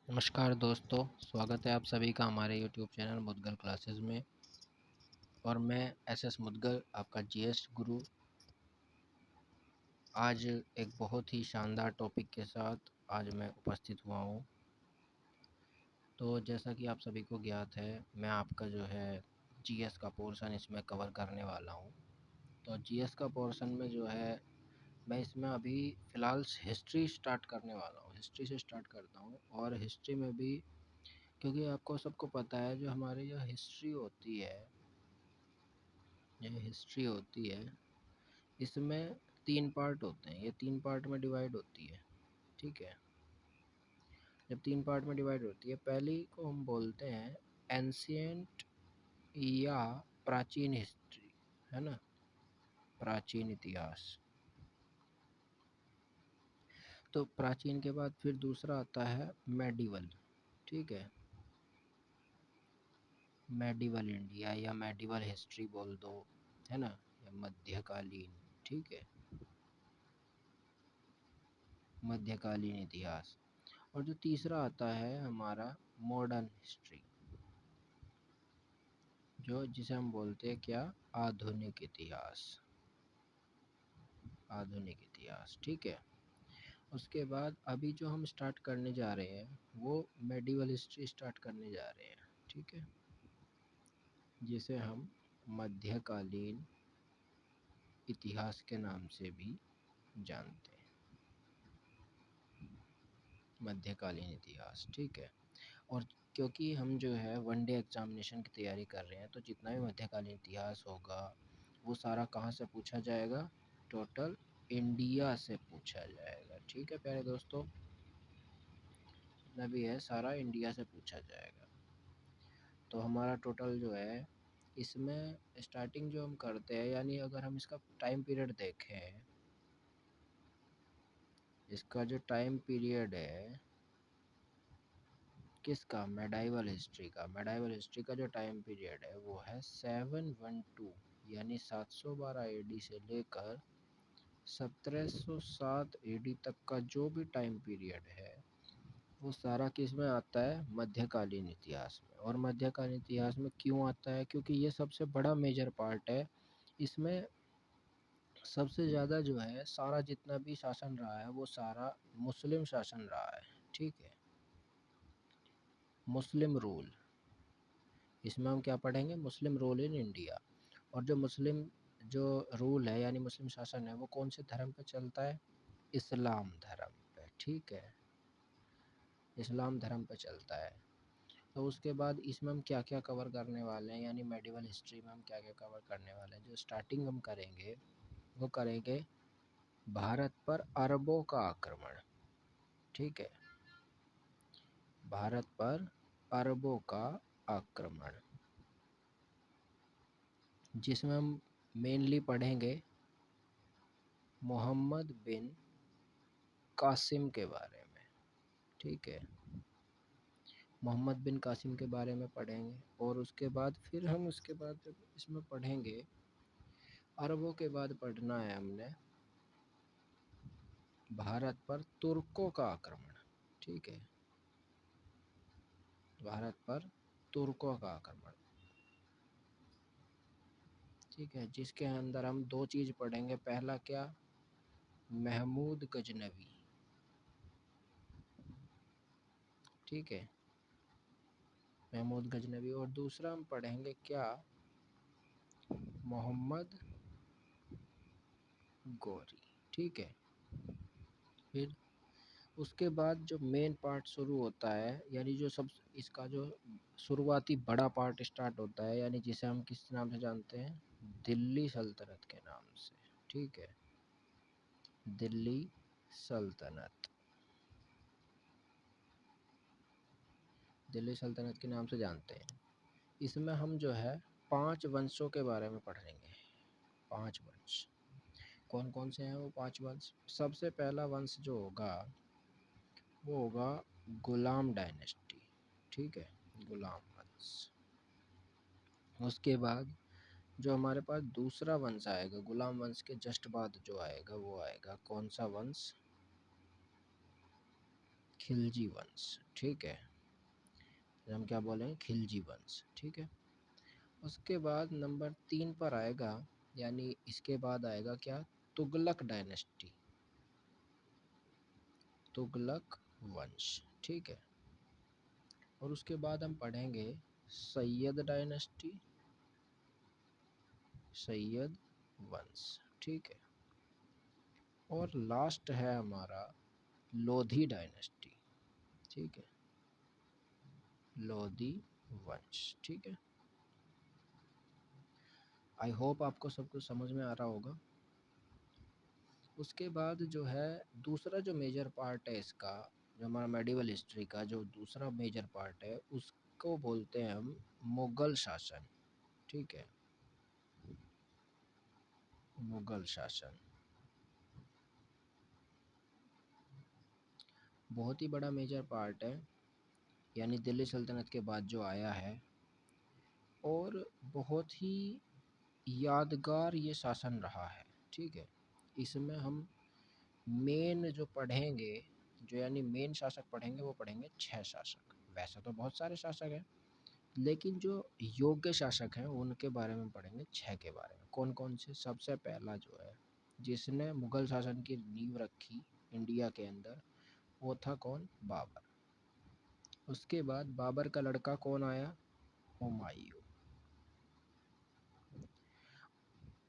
नमस्कार दोस्तों, स्वागत है आप सभी का हमारे यूट्यूब चैनल मुद्गल क्लासेस में। और मैं एसएस मुद्गल, आपका जीएस गुरु, आज एक बहुत ही शानदार टॉपिक के साथ आज मैं उपस्थित हुआ हूँ। तो जैसा कि आप सभी को ज्ञात है, मैं आपका जो है जीएस का पोर्शन इसमें कवर करने वाला हूँ। तो जीएस का पोर्शन में जो है मैं इसमें अभी फ़िलहाल हिस्ट्री स्टार्ट करने वाला हूँ। हिस्ट्री से स्टार्ट करता हूँ और हिस्ट्री में भी, क्योंकि आपको सबको पता है जो हमारी जो हिस्ट्री होती है, इसमें 3 पार्ट होते हैं। ये 3 पार्ट में डिवाइड होती है, ठीक है। जब 3 पार्ट में डिवाइड होती है, पहली को हम बोलते हैं एंशिएंट या प्राचीन हिस्ट्री, है ना, प्राचीन इतिहास। तो प्राचीन के बाद फिर दूसरा आता है मेडिवल, ठीक है। मेडिवल इंडिया या मेडिवल हिस्ट्री बोल दो, है ना, या मध्यकालीन, ठीक है, मध्यकालीन इतिहास। और जो तीसरा आता है हमारा मॉडर्न हिस्ट्री, जो जिसे हम बोलते हैं क्या, आधुनिक इतिहास, आधुनिक इतिहास, ठीक है। उसके बाद अभी जो हम स्टार्ट करने जा रहे हैं वो मेडिवल हिस्ट्री स्टार्ट करने जा रहे हैं, ठीक है, जिसे हम मध्यकालीन इतिहास के नाम से भी जानते हैं, मध्यकालीन इतिहास, ठीक है। और क्योंकि हम जो है वनडे एग्जामिनेशन की तैयारी कर रहे हैं, तो जितना भी मध्यकालीन इतिहास होगा वो सारा कहाँ से पूछा जाएगा, टोटल इंडिया से पूछा जाएगा, ठीक है प्यारे दोस्तों। जितना भी है सारा इंडिया से पूछा जाएगा। तो हमारा टोटल जो है इसमें स्टार्टिंग जो हम करते हैं, यानी अगर हम इसका टाइम पीरियड देखें, इसका जो टाइम पीरियड है किसका, मेडाइवल हिस्ट्री का, मेडाइवल हिस्ट्री का जो टाइम पीरियड है वो है 712 यानी 712 एडी से लेकर 1707 एडी तक का जो भी टाइम पीरियड है वो सारा किस में आता है, मध्यकालीन इतिहास में। और मध्यकालीन इतिहास में क्यों आता है, क्योंकि ये सबसे बड़ा मेजर पार्ट है। इसमें सबसे ज़्यादा जो है सारा जितना भी शासन रहा है वो सारा मुस्लिम शासन रहा है, ठीक है, मुस्लिम रूल। इसमें हम क्या पढ़ेंगे, मुस्लिम रूल इन इंडिया। और जो मुस्लिम जो रूल है यानी मुस्लिम शासन है वो कौन से धर्म पे चलता है, इस्लाम धर्म पे, ठीक है, इस्लाम धर्म पे चलता है। तो उसके बाद इसमें हम क्या क्या कवर करने वाले हैं, यानी मेडिवल हिस्ट्री में हम क्या क्या कवर करने वाले हैं। जो स्टार्टिंग हम करेंगे वो करेंगे भारत पर अरबों का आक्रमण, ठीक है, भारत पर अरबों का आक्रमण, जिसमें हम मेनली पढ़ेंगे मोहम्मद बिन कासिम के बारे में, ठीक है, मोहम्मद बिन कासिम के बारे में पढ़ेंगे। और उसके बाद फिर हम उसके बाद जब इसमें पढ़ेंगे, अरबों के बाद पढ़ना है हमने भारत पर तुर्कों का आक्रमण, ठीक है, भारत पर तुर्कों का आक्रमण, ठीक है, जिसके अंदर हम दो चीज़ पढ़ेंगे। पहला क्या, महमूद गजनवी, ठीक है, महमूद गजनवी। और दूसरा हम पढ़ेंगे क्या, मोहम्मद गौरी, ठीक है। फिर उसके बाद जो मेन पार्ट शुरू होता है, यानी जो सब इसका जो शुरुआती बड़ा पार्ट स्टार्ट होता है, यानी जिसे हम किस नाम से जानते हैं, दिल्ली सल्तनत के नाम से, ठीक है, दिल्ली सल्तनत, दिल्ली सल्तनत के नाम से जानते हैं। इसमें हम जो है 5 वंशों के बारे में पढ़ेंगे। 5 वंश कौन कौन से हैं वो 5 वंश। सबसे पहला वंश जो होगा वो होगा गुलाम डायनेस्टी, ठीक है, गुलाम वंश। उसके बाद जो हमारे पास दूसरा वंश आएगा, गुलाम वंश के जस्ट बाद जो आएगा वो आएगा कौन सा वंश, खिलजी वंश, ठीक है, हम क्या बोलेंगे, खिलजी वंश, ठीक है। उसके बाद नंबर 3 पर आएगा, यानी इसके बाद आएगा क्या, तुगलक डायनेस्टी, तुगलक वंश, ठीक है। और उसके बाद हम पढ़ेंगे सैयद डायनेस्टी, सैयद वंश, ठीक है। और लास्ट है हमारा लोधी डायनेस्टी, ठीक है, लोधी वंश, ठीक है। आई होप आपको सब कुछ समझ में आ रहा होगा। उसके बाद जो है दूसरा जो मेजर पार्ट है इसका, जो हमारा मेडिवल हिस्ट्री का जो दूसरा मेजर पार्ट है, उसको बोलते हैं हम मुगल शासन, ठीक है, मुगल शासन। बहुत ही बड़ा मेजर पार्ट है, यानी दिल्ली सल्तनत के बाद जो आया है, और बहुत ही यादगार ये शासन रहा है, ठीक है। इसमें हम मेन जो पढ़ेंगे, जो यानी मेन शासक पढ़ेंगे, वो पढ़ेंगे 6 शासक। वैसे तो बहुत सारे शासक हैं, लेकिन जो योग्य शासक हैं उनके बारे में पढ़ेंगे 6 के बारे में। कौन कौन से? सबसे पहला जो है जिसने मुगल शासन की नींव रखी इंडिया के अंदर, वो था कौन? बाबर। उसके बाद बाबर का लड़का कौन आया? हुमायूं।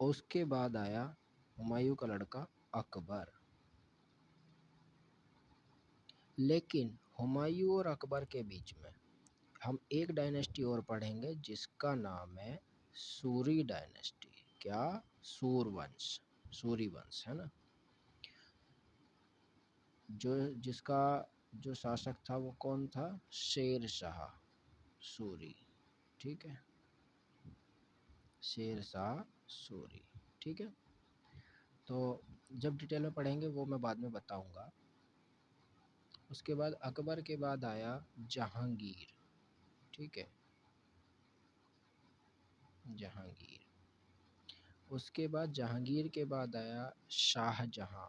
उसके बाद आया हुमायूं का लड़का अकबर। लेकिन हुमायूं और अकबर के बीच में हम एक डायनेस्टी और पढ़ेंगे जिसका नाम है सूरी डायनेस्टी। क्या? सूरवंश, सूरी वंश, है ना। जो जिसका जो शासक था वो कौन था? शेर शाह सूरी, ठीक है, शेर शाह सूरी, ठीक है। तो जब डिटेल में पढ़ेंगे वो मैं बाद में बताऊंगा। उसके बाद अकबर के बाद आया जहांगीर, ठीक है, जहांगीर। उसके बाद जहांगीर के बाद आया शाहजहां,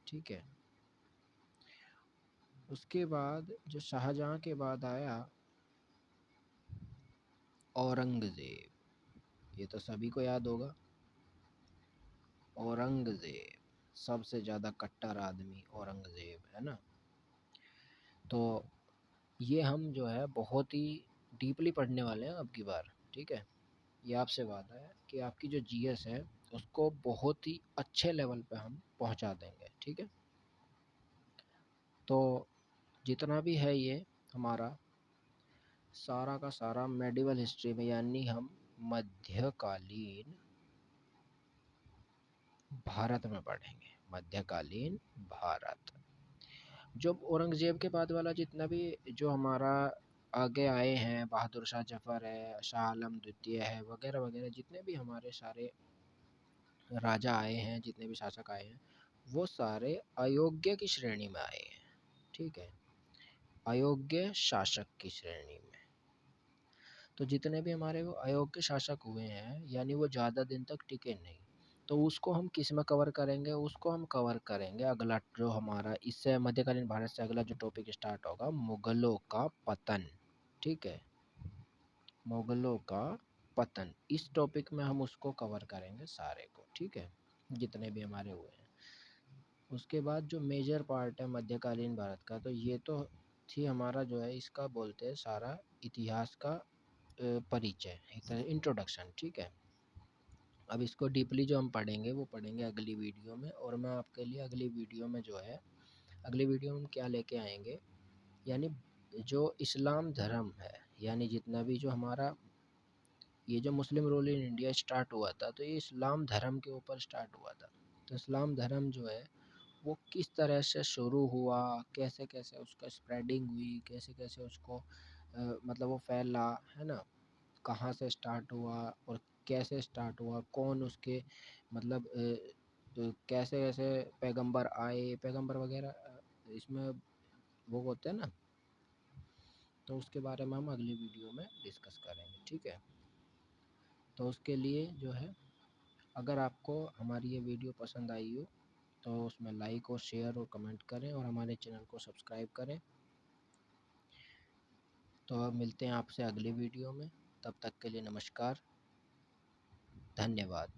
ठीक है। उसके बाद जो शाहजहां के बाद आया औरंगज़ेब। ये तो सभी को याद होगा, औरंगज़ेब, सबसे ज़्यादा कट्टर आदमी औरंगज़ेब, है ना। तो ये हम जो है बहुत ही डीपली पढ़ने वाले हैं अब की बार, ठीक है। ये आपसे वादा है कि आपकी जो जीएस है उसको बहुत ही अच्छे लेवल पे हम पहुंचा देंगे, ठीक है। तो जितना भी है ये हमारा सारा का सारा मेडिवल हिस्ट्री में, यानी हम मध्यकालीन भारत में पढ़ेंगे, मध्यकालीन भारत। जब औरंगज़ेब के बाद वाला जितना भी जो हमारा आगे आए हैं, बहादुर शाह जफ़र है, शाह आलम द्वितीय है, वगैरह वगैरह, जितने भी हमारे सारे राजा आए हैं, जितने भी शासक आए हैं, वो सारे अयोग्य की श्रेणी में आए हैं, ठीक है, अयोग्य शासक की श्रेणी में। तो जितने भी हमारे वो अयोग्य शासक हुए हैं, यानी वो ज़्यादा दिन तक टिके नहीं, तो उसको हम किस में कवर करेंगे? उसको हम कवर करेंगे अगला जो हमारा इससे मध्यकालीन भारत से अगला जो टॉपिक स्टार्ट होगा, मुगलों का पतन, ठीक है, मुगलों का पतन। इस टॉपिक में हम उसको कवर करेंगे सारे को, ठीक है, जितने भी हमारे हुए हैं। उसके बाद जो मेजर पार्ट है मध्यकालीन भारत का, तो ये तो थी हमारा जो है इसका बोलते हैं सारा इतिहास का परिचय, इंट्रोडक्शन, ठीक है। अब इसको डीपली जो हम पढ़ेंगे वो पढ़ेंगे अगली वीडियो में, और मैं आपके लिए अगली वीडियो में जो है, अगली वीडियो में हम क्या लेके आएंगे, यानी जो इस्लाम धर्म है, यानी जितना भी जो हमारा ये जो मुस्लिम रूल इन इंडिया स्टार्ट हुआ था, तो ये इस्लाम धर्म के ऊपर स्टार्ट हुआ था। तो इस्लाम धर्म जो है वो किस तरह से शुरू हुआ, कैसे कैसे उसका स्प्रेडिंग हुई, कैसे कैसे उसको मतलब वो फैला, है ना, कहाँ से स्टार्ट हुआ और कैसे स्टार्ट हुआ, कौन उसके मतलब कैसे कैसे पैगंबर आए, पैगंबर वगैरह इसमें वो होते हैं ना, तो उसके बारे में हम अगली वीडियो में डिस्कस करेंगे, ठीक है। तो उसके लिए जो है, अगर आपको हमारी ये वीडियो पसंद आई हो तो उसमें लाइक और शेयर और कमेंट करें और हमारे चैनल को सब्सक्राइब करें। तो अब मिलते हैं आपसे अगली वीडियो में, तब तक के लिए नमस्कार, धन्यवाद।